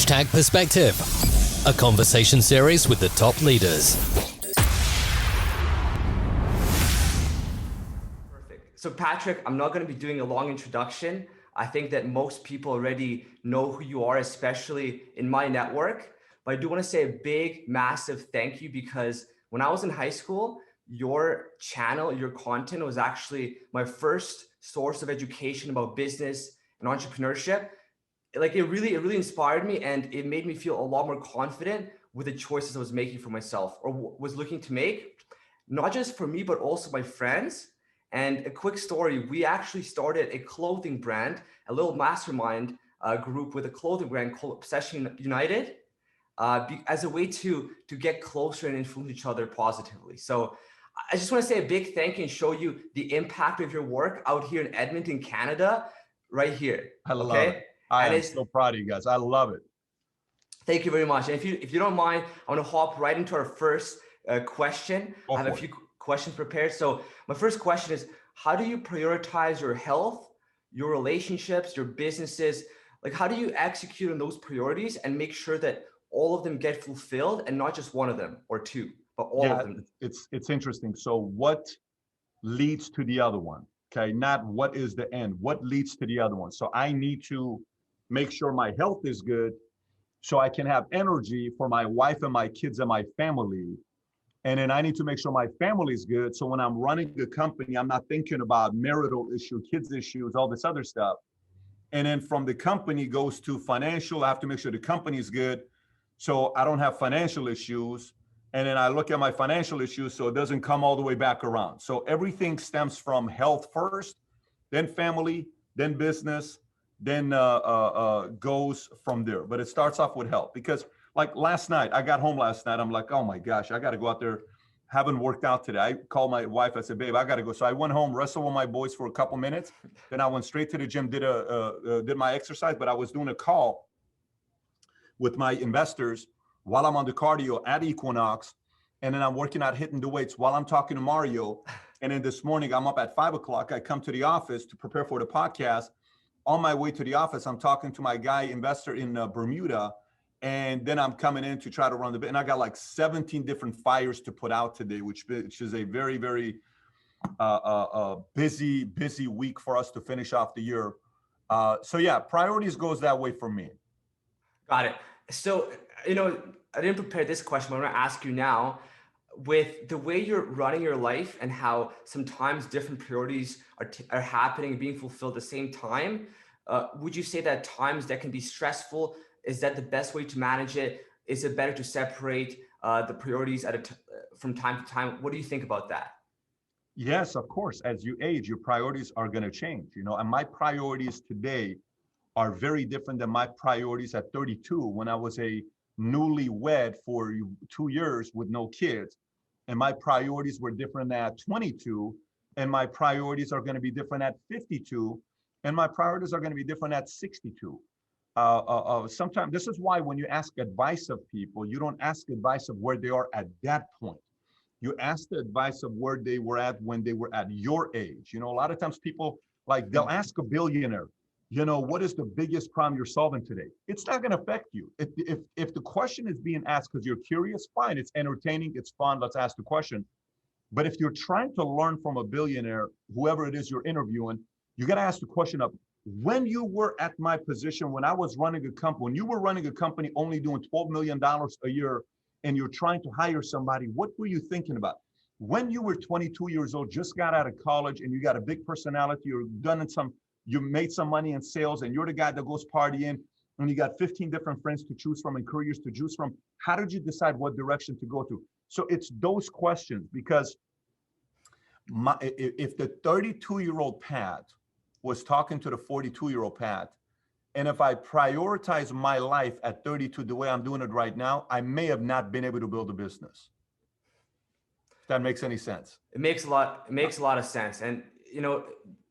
#Perspective, a conversation series with the top leaders. Perfect. So Patrick, I'm not going to be doing a long introduction. I think that most people already know who you are, especially in my network. But I do want to say a big, massive thank you because when I was in high school, your channel, your content was actually my first source of education about business and entrepreneurship. Like it really inspired me, and it made me feel a lot more confident with the choices I was making for myself or was looking to make, not just for me, but also my friends. And a quick story, we actually started a clothing brand, a little mastermind group with a clothing brand called Obsession United, as a way to get closer and influence each other positively. So I just want to say a big thank you and show you the impact of your work out here in Edmonton, Canada, right here. I love it. I am so proud of you guys. I love it. Thank you very much. And if you don't mind, I want to hop right into our first question. I have a few questions prepared. So my first question is, how do you prioritize your health, your relationships, your businesses? Like, how do you execute on those priorities and make sure that all of them get fulfilled and not just one of them or two, but all of them? It's interesting. So what leads to the other one? Okay, not what is the end, what leads to the other one. So I need to make sure my health is good so I can have energy for my wife and my kids and my family. And then I need to make sure my family is good. So when I'm running a company, I'm not thinking about marital issue, kids issues, all this other stuff. And then from the company goes to financial. I have to make sure the company is good so I don't have financial issues. And then I look at my financial issues so it doesn't come all the way back around. So everything stems from health first, then family, then business, then goes from there. But it starts off with health because like last night, I got home last night. I'm like, oh my gosh, I got to go out there. Haven't worked out today. I called my wife. I said, babe, I got to go. So I went home, wrestled with my boys for a couple minutes. Then I went straight to the gym, did my exercise, but I was doing a call with my investors while I'm on the cardio at Equinox. And then I'm working out hitting the weights while I'm talking to Mario. And then this morning, I'm up at 5 o'clock. I come to the office to prepare for the podcast. On my way to the office, I'm talking to my guy investor in Bermuda. And then I'm coming in to try to run the bit. And I got like 17 different fires to put out today, which is a very, very busy week for us to finish off the year. So yeah, priorities goes that way for me. Got it. So, I didn't prepare this question, but I'm going to ask you now. With the way you're running your life and how sometimes different priorities are happening and being fulfilled at the same time, would you say that times that can be stressful? Is that the best way to manage it? Is it better to separate the priorities from time to time? What do you think about that? Yes, of course. As you age, your priorities are going to change, and my priorities today are very different than my priorities at 32 when I was a newlywed for 2 years with no kids. And my priorities were different at 22. And my priorities are going to be different at 52. And my priorities are going to be different at 62. Sometimes this is why when you ask advice of people, you don't ask advice of where they are at that point. You ask the advice of where they were at when they were at your age. A lot of times people they'll ask a billionaire, what is the biggest problem you're solving today? It's not going to affect you. If the question is being asked because you're curious, fine, it's entertaining, it's fun, let's ask the question. But if you're trying to learn from a billionaire, whoever it is you're interviewing, you got to ask the question of, when you were at my position, when I was running a company, when you were running a company only doing $12 million a year, and you're trying to hire somebody, what were you thinking about? When you were 22 years old, just got out of college, and you got a big personality, you made some money in sales, and you're the guy that goes partying, and you got 15 different friends to choose from and careers to choose from. How did you decide what direction to go to? So it's those questions, because if the 32-year-old Pat was talking to the 42-year-old Pat, and if I prioritize my life at 32 the way I'm doing it right now, I may have not been able to build a business. If that makes any sense. It makes a lot of sense. And,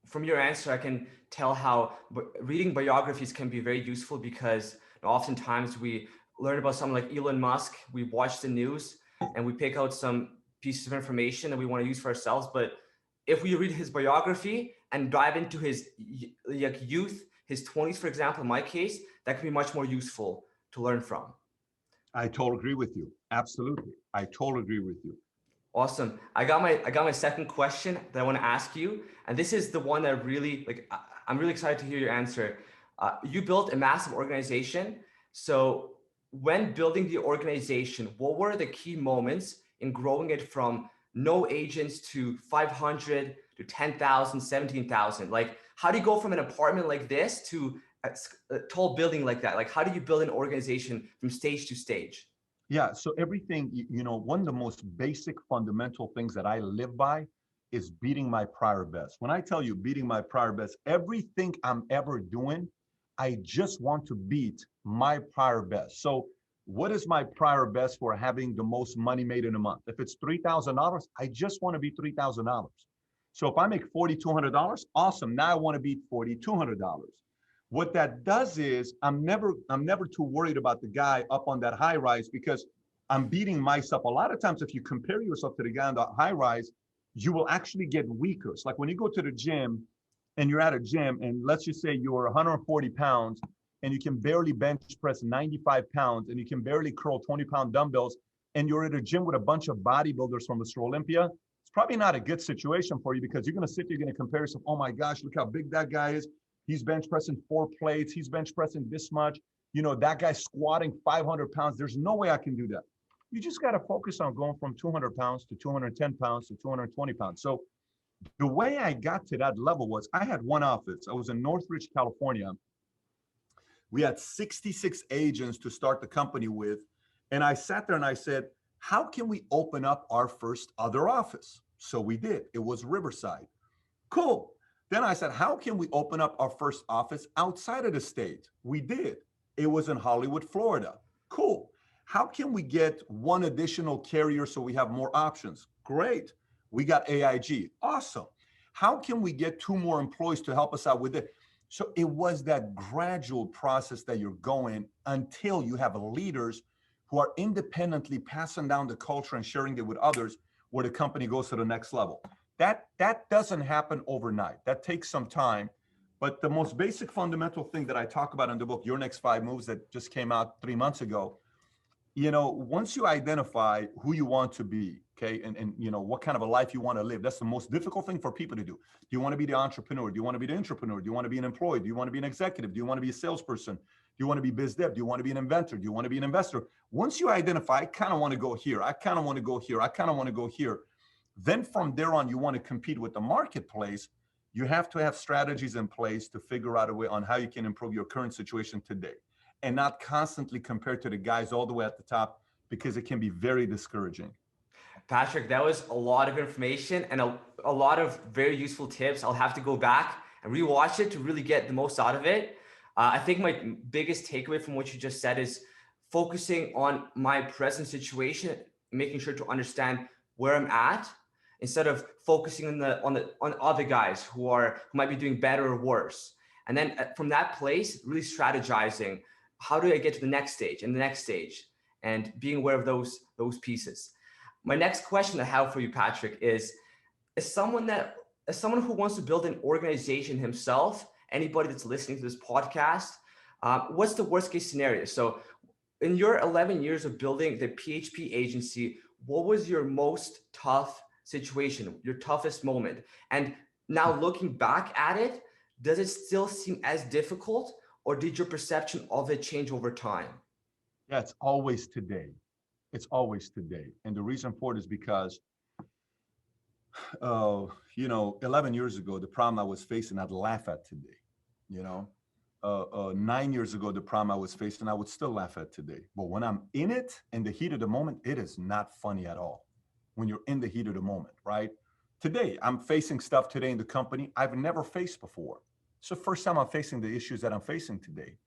from your answer, I can tell how reading biographies can be very useful, because oftentimes we learn about someone like Elon Musk, we watch the news and we pick out some pieces of information that we want to use for ourselves. But if we read his biography and dive into his youth, his 20s, for example, in my case, that can be much more useful to learn from. I totally agree with you. Absolutely. I totally agree with you. Awesome. I got my second question that I want to ask you, and this is the one that really I'm really excited to hear your answer. You built a massive organization. So when building the organization, what were the key moments in growing it from no agents to 500 to 10,000, 17,000? Like, how do you go from an apartment like this to a tall building like that? Like, how do you build an organization from stage to stage? Yeah. So everything, one of the most basic fundamental things that I live by is beating my prior best. When I tell you beating my prior best, everything I'm ever doing, I just want to beat my prior best. So what is my prior best for having the most money made in a month? If it's $3,000, I just want to be $3,000. So if I make $4,200, awesome. Now I want to beat $4,200. What that does is I'm never too worried about the guy up on that high rise because I'm beating myself. A lot of times, if you compare yourself to the guy on the high rise, you will actually get weaker. It's like when you go to the gym and you're at a gym and let's just say you're 140 pounds and you can barely bench press 95 pounds and you can barely curl 20-pound dumbbells and you're at a gym with a bunch of bodybuilders from Mr. Olympia, it's probably not a good situation for you because you're going to sit there, you're going to compare yourself. Oh my gosh, look how big that guy is. He's bench pressing 4 plates. He's bench pressing this much. That guy's squatting 500 pounds. There's no way I can do that. You just got to focus on going from 200 pounds to 210 pounds to 220 pounds. So the way I got to that level was I had one office. I was in Northridge, California. We had 66 agents to start the company with. And I sat there and I said, how can we open up our first other office? So we did. It was Riverside. Cool. Then I said, how can we open up our first office outside of the state? We did. It was in Hollywood, Florida. Cool. How can we get one additional carrier so we have more options? Great. We got AIG. Awesome. How can we get 2 more employees to help us out with it? So it was that gradual process that you're going until you have leaders who are independently passing down the culture and sharing it with others where the company goes to the next level. That doesn't happen overnight. That takes some time. But the most basic fundamental thing that I talk about in the book, Your Next 5 Moves, that just came out 3 months ago, once you identify who you want to be, okay, and what kind of a life you want to live, that's the most difficult thing for people to do. Do you want to be the entrepreneur? Do you want to be the entrepreneur? Do you want to be an employee? Do you want to be an executive? Do you want to be a salesperson? Do you want to be biz dev? Do you want to be an inventor? Do you want to be an investor? Once you identify, I kind of want to go here. I kind of want to go here. I kind of want to go here. Then from there on, you want to compete with the marketplace. You have to have strategies in place to figure out a way on how you can improve your current situation today and not constantly compare to the guys all the way at the top because it can be very discouraging. Patrick, that was a lot of information and a lot of very useful tips. I'll have to go back and rewatch it to really get the most out of it. I think my biggest takeaway from what you just said is focusing on my present situation, making sure to understand where I'm at, instead of focusing on other guys who might be doing better or worse. And then from that place, really strategizing, how do I get to the next stage and the next stage, and being aware of those pieces. My next question I have for you, Patrick, is someone who wants to build an organization himself, anybody that's listening to this podcast, what's the worst case scenario? So in your 11 years of building the PHP agency, what was your most tough situation, your toughest moment? And now looking back at it, does it still seem as difficult, or did your perception of it change over time? Yeah, it's always today. It's always today. And the reason for it is because, 11 years ago, the problem I was facing, I'd laugh at today. 9 years ago, the problem I was facing, I would still laugh at today. But when I'm in it, in the heat of the moment, it is not funny at all. When you're in the heat of the moment, right? Today, I'm facing stuff today in the company I've never faced before. It's the first time I'm facing the issues that I'm facing today.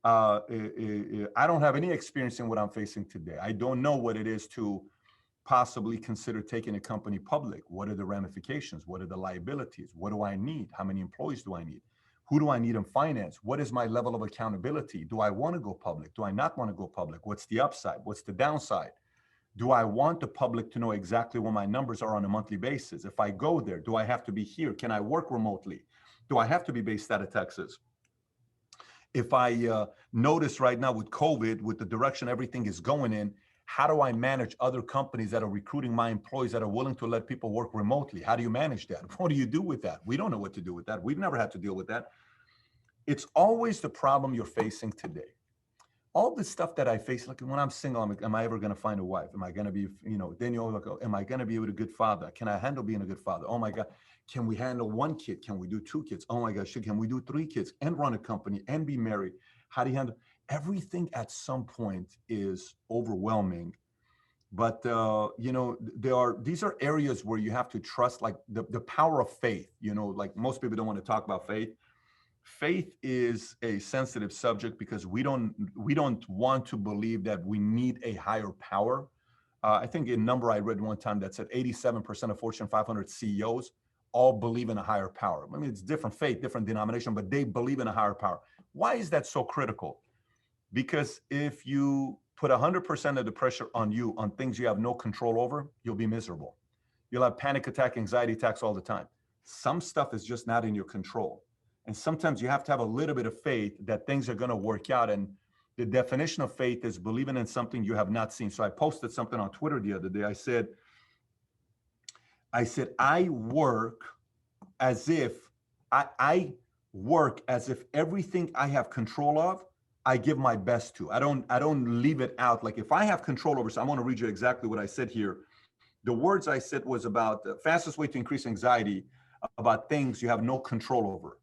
I don't have any experience in what I'm facing today. I don't know what it is to possibly consider taking a company public. What are the ramifications? What are the liabilities? What do I need? How many employees do I need? Who do I need in finance? What is my level of accountability? Do I want to go public? Do I not want to go public? What's the upside? What's the downside? Do I want the public to know exactly what my numbers are on a monthly basis? If I go there, do I have to be here? Can I work remotely? Do I have to be based out of Texas? If I notice right now with COVID, with the direction everything is going in, how do I manage other companies that are recruiting my employees that are willing to let people work remotely? How do you manage that? What do you do with that? We don't know what to do with that. We've never had to deal with that. It's always the problem you're facing today. All the stuff that I face, like when I'm single, am I ever going to find a wife? Am I going to be, then you're like, am I going to be a good father? Can I handle being a good father? Oh my God. Can we handle one kid? Can we do two kids? Oh my gosh. Can we do three kids and run a company and be married? How do you handle everything? At some point is overwhelming. But these are areas where you have to trust, like the power of faith. Like most people don't want to talk about faith. Faith is a sensitive subject because we don't want to believe that we need a higher power. I think a number I read one time that said 87% of Fortune 500 CEOs all believe in a higher power. I mean, it's different faith, different denomination, but they believe in a higher power. Why is that so critical? Because if you put 100% of the pressure on you on things you have no control over, you'll be miserable. You'll have panic attack, anxiety attacks all the time. Some stuff is just not in your control. And sometimes you have to have a little bit of faith that things are going to work out. And the definition of faith is believing in something you have not seen. So I posted something on Twitter the other day. I said, I work as if I work as if everything I have control of, I give my best to. I don't leave it out. Like if I have control over, so I want to read you exactly what I said here. The words I said was about the fastest way to increase anxiety about things you have no control over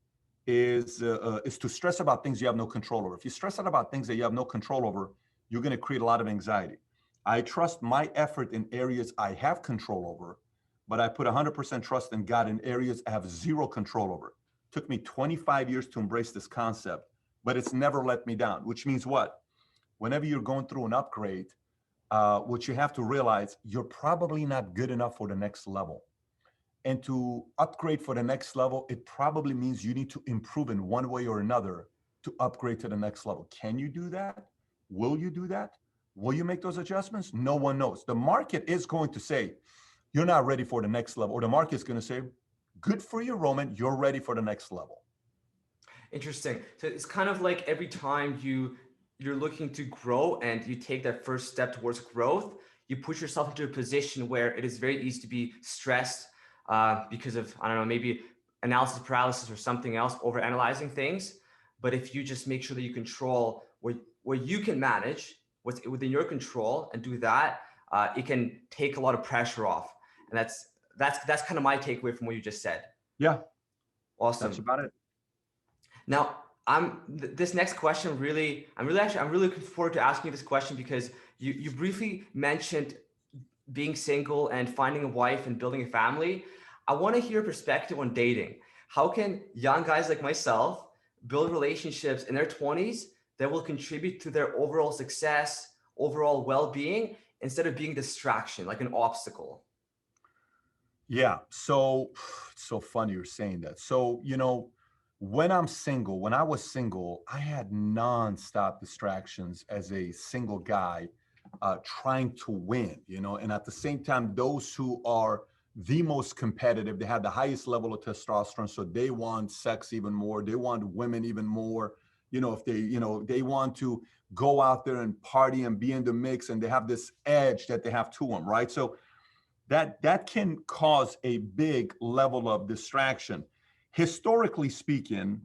is to stress about things you have no control over. If you stress out about things that you have no control over, you're going to create a lot of anxiety. I trust my effort in areas I have control over, but I put 100% trust in God in areas I have zero control over. It took me 25 years to embrace this concept, but it's never let me down, which means what? Whenever you're going through an upgrade, what you have to realize, you're probably not good enough for the next level. And to upgrade for the next level, it probably means you need to improve in one way or another to upgrade to the next level. Can you do that? Will you do that? Will you make those adjustments? No one knows. The market is going to say, you're not ready for the next level. Or the market is going to say, good for you, Roman, you're ready for the next level. Interesting. So it's kind of like every time you're looking to grow and you take that first step towards growth, you put yourself into a position where it is very easy to be stressed because of, I don't know, maybe analysis paralysis or something else, over analyzing things. But if you just make sure that you control what you can manage, what's within your control, and do that, it can take a lot of pressure off. And that's kind of my takeaway from what you just said. Yeah. Awesome. That's about it. Now, this next question I'm really looking forward to asking you this question, because you briefly mentioned being single and finding a wife and building a family. I want to hear your perspective on dating. How can young guys like myself build relationships in their 20s that will contribute to their overall success, overall well-being, instead of being a distraction, like an obstacle? Yeah. So it's so funny you're saying that. So, when I was single, I had nonstop distractions as a single guy trying to win, and at the same time, those who are the most competitive, they have the highest level of testosterone. So they want sex even more. They want women even more. If they want to go out there and party and be in the mix, and they have this edge that they have to them, right? So that can cause a big level of distraction. Historically speaking,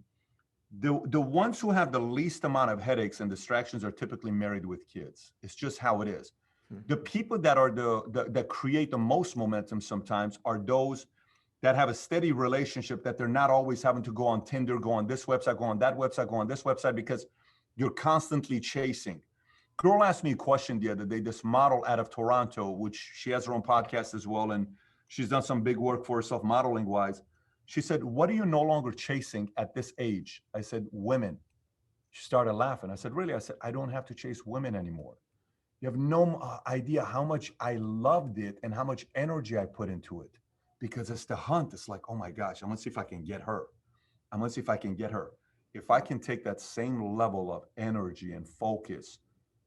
the ones who have the least amount of headaches and distractions are typically married with kids. It's just how it is. The people that are that create the most momentum sometimes are those that have a steady relationship, that they're not always having to go on Tinder, go on this website, go on that website, go on this website, because you're constantly chasing. Girl asked me a question the other day, this model out of Toronto, which she has her own podcast as well, and she's done some big work for herself modeling wise. She said, what are you no longer chasing at this age? I said, women. She started laughing. I said, really? I said, I don't have to chase women anymore. You have no idea how much I loved it and how much energy I put into it, because it's the hunt. It's like, oh my gosh, I'm gonna see if I can get her. I'm gonna see if I can get her. If I can take that same level of energy and focus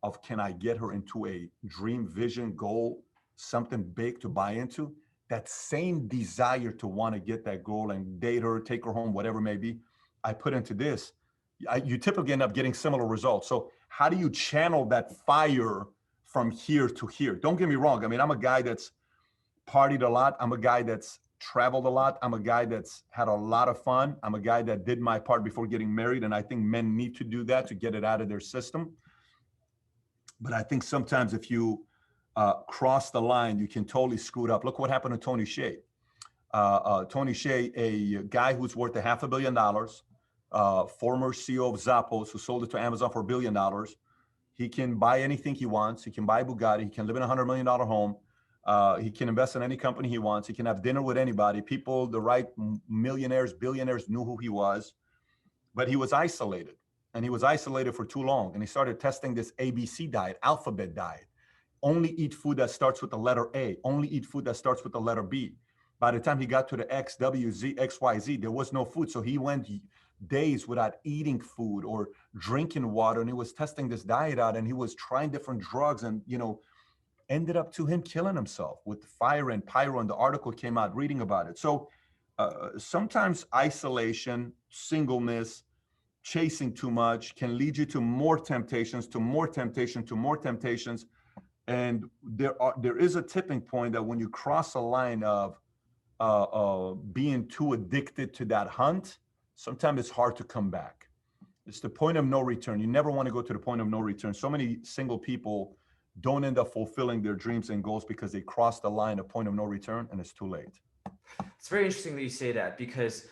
of, can I get her into a dream, vision, goal, something big to buy into, that same desire to want to get that goal and date her, take her home, whatever it may be, I put into this. you typically end up getting similar results. So how do you channel that fire from here to here? Don't get me wrong. I mean, I'm a guy that's partied a lot. I'm a guy that's traveled a lot. I'm a guy that's had a lot of fun. I'm a guy that did my part before getting married. And I think men need to do that to get it out of their system. But I think sometimes if you cross the line, you can totally screw it up. Look what happened to Tony Hsieh. Tony Hsieh, a guy who's worth $500 million, former CEO of Zappos, who sold it to Amazon for $1 billion. He can buy anything he wants. He can buy Bugatti. He can live in a $100 million home. He can invest in any company he wants. He can have dinner with anybody. People, the right millionaires, billionaires knew who he was, but he was isolated. And he was isolated for too long. And he started testing this ABC diet, alphabet diet. Only eat food that starts with the letter A. Only eat food that starts with the letter B. By the time he got to the X, W, Z, X, Y, Z, there was no food. So he went days without eating food or drinking water. And he was testing this diet out, and he was trying different drugs, and, ended up to him killing himself with fire and pyro. And the article came out reading about it. So sometimes isolation, singleness, chasing too much can lead you to more temptations, to more temptation, to more temptations. And there is a tipping point that when you cross a line of being too addicted to that hunt, sometimes it's hard to come back. It's the point of no return. You never want to go to the point of no return. So many single people don't end up fulfilling their dreams and goals because they cross the line, a point of no return, and it's too late. It's very interesting that you say that, because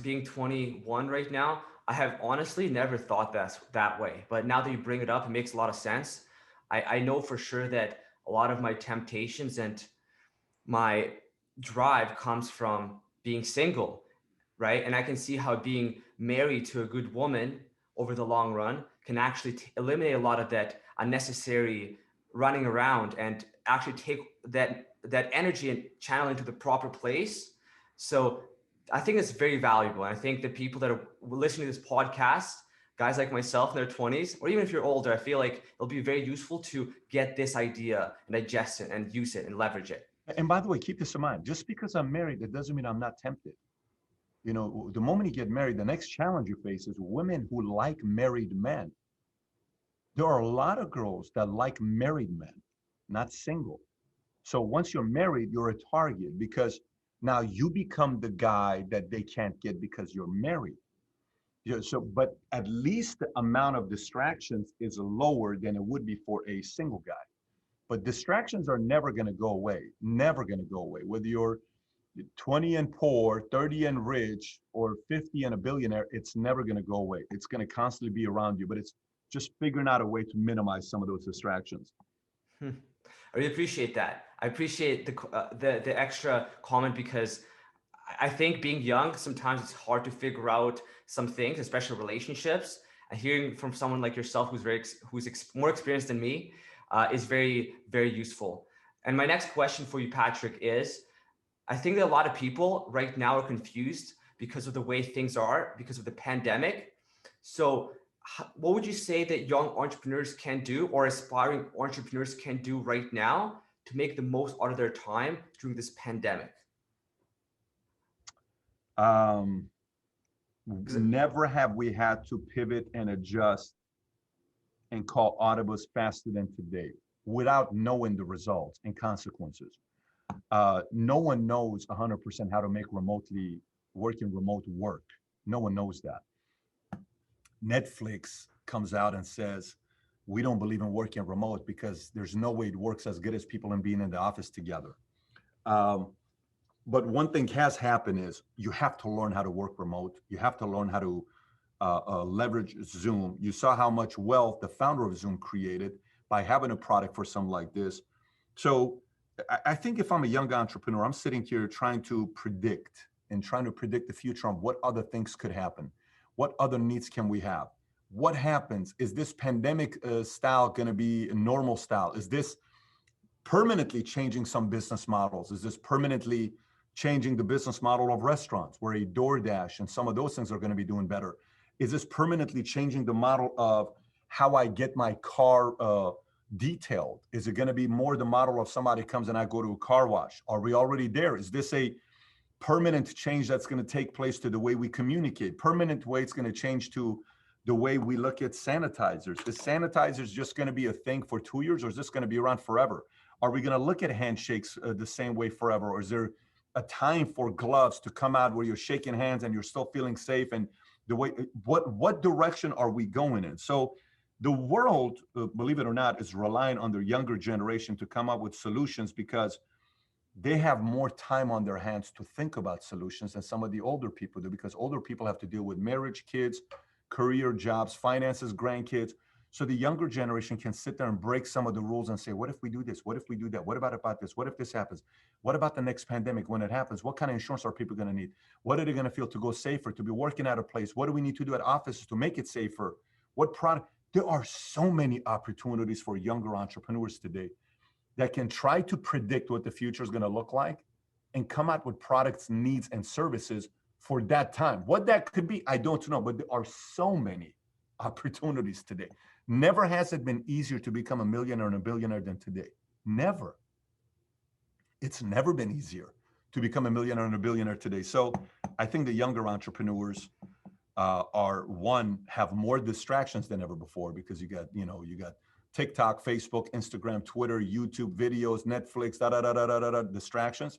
being 21 right now, I have honestly never thought that way. But now that you bring it up, it makes a lot of sense. I know for sure that a lot of my temptations and my drive comes from being single, right? And I can see how being married to a good woman over the long run can actually eliminate a lot of that unnecessary running around, and actually take that energy and channel into the proper place. So I think it's very valuable. And I think the people that are listening to this podcast, guys like myself in their 20s, or even if you're older, I feel like it'll be very useful to get this idea and digest it and use it and leverage it. And by the way, keep this in mind. Just because I'm married, that doesn't mean I'm not tempted. The moment you get married, the next challenge you face is women who like married men. There are a lot of girls that like married men, not single. So once you're married, you're a target, because now you become the guy that they can't get because you're married. But at least the amount of distractions is lower than it would be for a single guy. But distractions are never going to go away, never going to go away. Whether you're 20 and poor, 30 and rich, or 50 and a billionaire, it's never going to go away. It's going to constantly be around you, but it's just figuring out a way to minimize some of those distractions. I really appreciate that. I appreciate the extra comment, because I think being young, sometimes it's hard to figure out some things, especially relationships. And hearing from someone like yourself, who's more experienced than me, is very, very useful. And my next question for you, Patrick, is, I think that a lot of people right now are confused because of the way things are, because of the pandemic. So what would you say that young entrepreneurs can do, or aspiring entrepreneurs can do right now to make the most out of their time during this pandemic? Never have we had to pivot and adjust and call audibus faster than today without knowing the results and consequences. No one knows 100% how to make working remote work. No one knows that. Netflix comes out and says, we don't believe in working remote because there's no way it works as good as people and being in the office together. But one thing has happened is you have to learn how to work remote. You have to learn how to leverage Zoom. You saw how much wealth the founder of Zoom created by having a product for something like this. So I think if I'm a young entrepreneur, I'm sitting here trying to predict the future on what other things could happen. What other needs can we have? What happens? Is this pandemic style going to be a normal style? Is this permanently changing some business models? Is this permanently changing the business model of restaurants, where a DoorDash and some of those things are going to be doing better? Is this permanently changing the model of how I get my car detailed? Is it going to be more the model of somebody comes and I go to a car wash? Are we already there? Is this a permanent change that's going to take place to the way we communicate? Permanent way it's going to change to The way we look at sanitizers. Is sanitizers just going to be a thing for 2 years, or is this going to be around forever? Are we going to look at handshakes the same way forever? Or is there a time for gloves to come out where you're shaking hands and you're still feeling safe? And the way, what direction are we going in? So the world, believe it or not, is relying on the younger generation to come up with solutions, because they have more time on their hands to think about solutions than some of the older people do, because older people have to deal with marriage, kids, career, jobs, finances, grandkids. So the younger generation can sit there and break some of the rules and say, what if we do this? What if we do that? What about this? What if this happens? What about the next pandemic when it happens? What kind of insurance are people going to need? What are they going to feel to go safer, to be working at a place? What do we need to do at offices to make it safer? What product? There are so many opportunities for younger entrepreneurs today that can try to predict what the future is going to look like and come out with products, needs, and services for that time. What that could be, I don't know, but there are so many opportunities today. Never has it been easier to become a millionaire and a billionaire than today. Never. It's never been easier to become a millionaire and a billionaire today. So I think the younger entrepreneurs have more distractions than ever before, because you got TikTok, Facebook, Instagram, Twitter, YouTube videos, Netflix, distractions.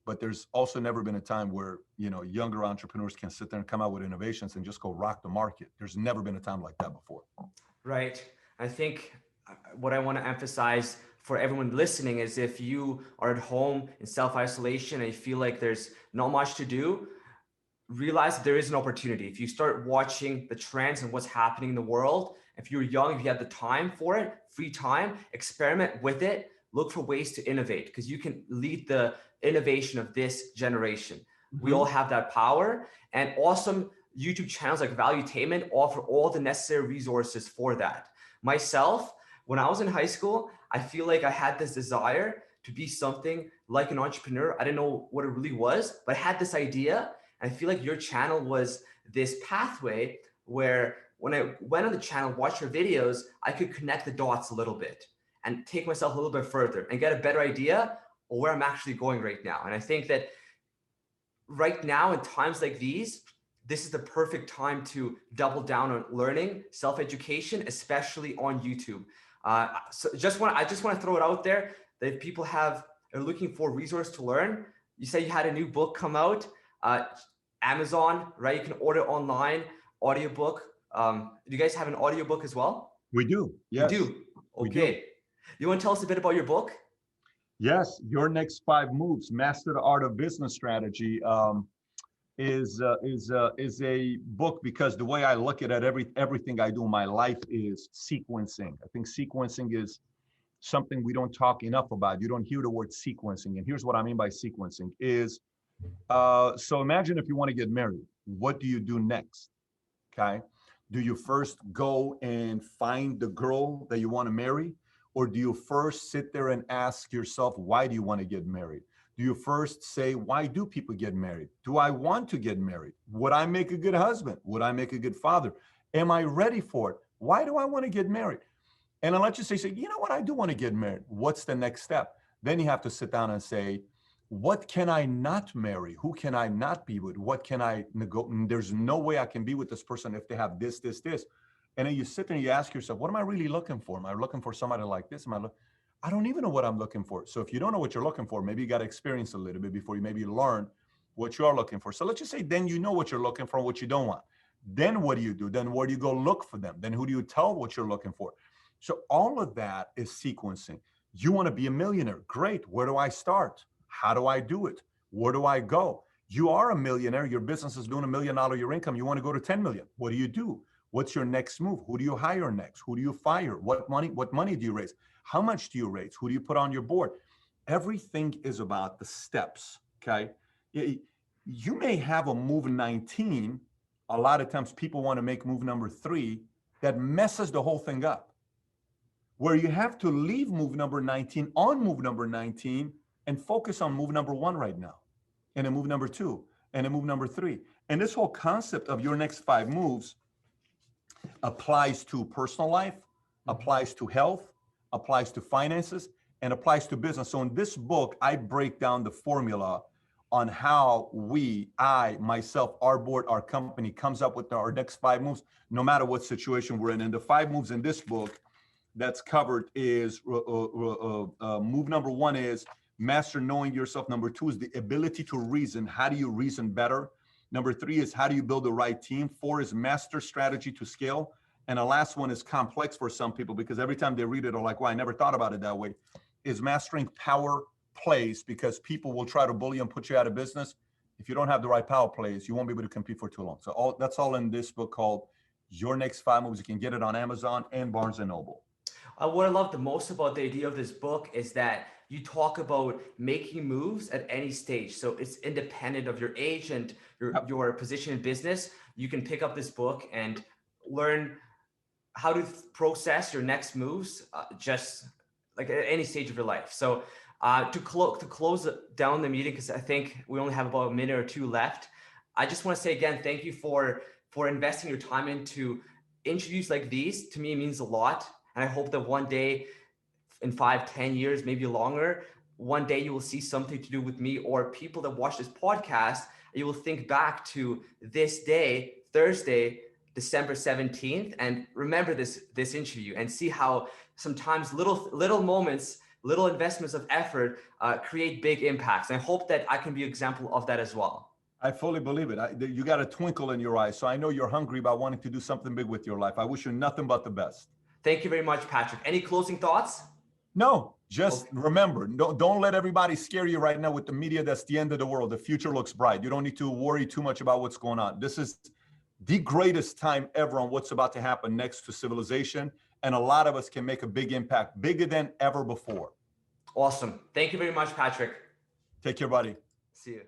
But there's also never been a time where, younger entrepreneurs can sit there and come out with innovations and just go rock the market. There's never been a time like that before. Right. I think what I want to emphasize for everyone listening is, if you are at home in self-isolation and you feel like there's not much to do, realize that there is an opportunity. If you start watching the trends and what's happening in the world, if you're young, if you have the time for it, free time, experiment with it, look for ways to innovate, because you can lead the innovation of this generation. We all have that power, and awesome YouTube channels like Valuetainment offer all the necessary resources for that. Myself, when I was in high school, I feel like I had this desire to be something like an entrepreneur. I didn't know what it really was, but I had this idea. And I feel like your channel was this pathway where, when I went on the channel, watched your videos, I could connect the dots a little bit and take myself a little bit further and get a better idea of where I'm actually going right now. And I think that right now, in times like these, this is the perfect time to double down on learning, self-education, especially on YouTube. So I just want to throw it out there that if people are looking for a resource to learn, you say you had a new book come out, Amazon, right? You can order online, audiobook. Do you guys have an audiobook as well? We do. Yes. You do. Okay. You want to tell us a bit about your book? Yes. Your Next 5 Moves, Master the Art of Business Strategy, is a book, because the way I look at it, everything I do in my life is sequencing. I think sequencing is something we don't talk enough about. You don't hear the word sequencing. And here's what I mean by sequencing is, so imagine if you want to get married, what do you do next? Okay. Do you first go and find the girl that you want to marry? Or do you first sit there and ask yourself, why do you want to get married? Do you first say, why do people get married? Do I want to get married? Would I make a good husband? Would I make a good father? Am I ready for it? Why do I want to get married? And I'll let you say, you know what? I do want to get married. What's the next step? Then you have to sit down and say, what can I not marry? Who can I not be with? What can I negotiate? There's no way I can be with this person if they have this. And then you sit there and you ask yourself, what am I really looking for? Am I looking for somebody like this? I don't even know what I'm looking for. So if you don't know what you're looking for, maybe you got to experience a little bit before you maybe learn what you are looking for. So let's just say then you know what you're looking for, what you don't want. Then what do you do? Then where do you go look for them? Then who do you tell what you're looking for? So all of that is sequencing. You want to be a millionaire. Great. Where do I start? How do I do it? Where do I go? You are a millionaire. Your business is doing $1 million your income. You want to go to 10 million. What do you do? What's your next move? Who do you hire next? Who do you fire? What money do you raise? How much do you raise? Who do you put on your board? Everything is about the steps, okay? You may have a move 19. A lot of times people want to make move number 3 that messes the whole thing up, where you have to leave move number 19 on move number 19 and focus on move number 1 right now, and a move number 2, and a move number 3. And this whole concept of your next 5 moves applies to personal life, applies to health, applies to finances, and applies to business. So in this book, I break down the formula on how I, myself, our board, our company comes up with our next 5 moves, no matter what situation we're in. And the 5 moves in this book that's covered is move number 1 is master knowing yourself. Number 2 is the ability to reason. How do you reason better? Number 3 is how do you build the right team? 4 is master strategy to scale. And the last one is complex for some people because every time they read it, they're like, well, I never thought about it that way. Is mastering power plays, because people will try to bully and put you out of business. If you don't have the right power plays, you won't be able to compete for too long. So that's all in this book called Your Next 5 Moves. You can get it on Amazon and Barnes & Noble. What I love the most about the idea of this book is that you talk about making moves at any stage. So it's independent of your age and your position in business. You can pick up this book and learn how to process your next moves, just like at any stage of your life. So to close down the meeting, because I think we only have about a minute or 2 left, I just want to say again, thank you for investing your time into interviews like these. To me, it means a lot. And I hope that one day in 5, 10 years, maybe longer, one day you will see something to do with me or people that watch this podcast. You will think back to this day, Thursday, December 17th, and remember this interview and see how sometimes little moments, little investments of effort create big impacts. And I hope that I can be an example of that as well. I fully believe it. You got a twinkle in your eyes. So I know you're hungry about wanting to do something big with your life. I wish you nothing but the best. Thank you very much, Patrick. Any closing thoughts? No, just remember, don't let everybody scare you right now with the media. That's the end of the world. The future looks bright. You don't need to worry too much about what's going on. This is the greatest time ever on what's about to happen next to civilization. And a lot of us can make a big impact, bigger than ever before. Awesome. Thank you very much, Patrick. Take care, buddy. See you.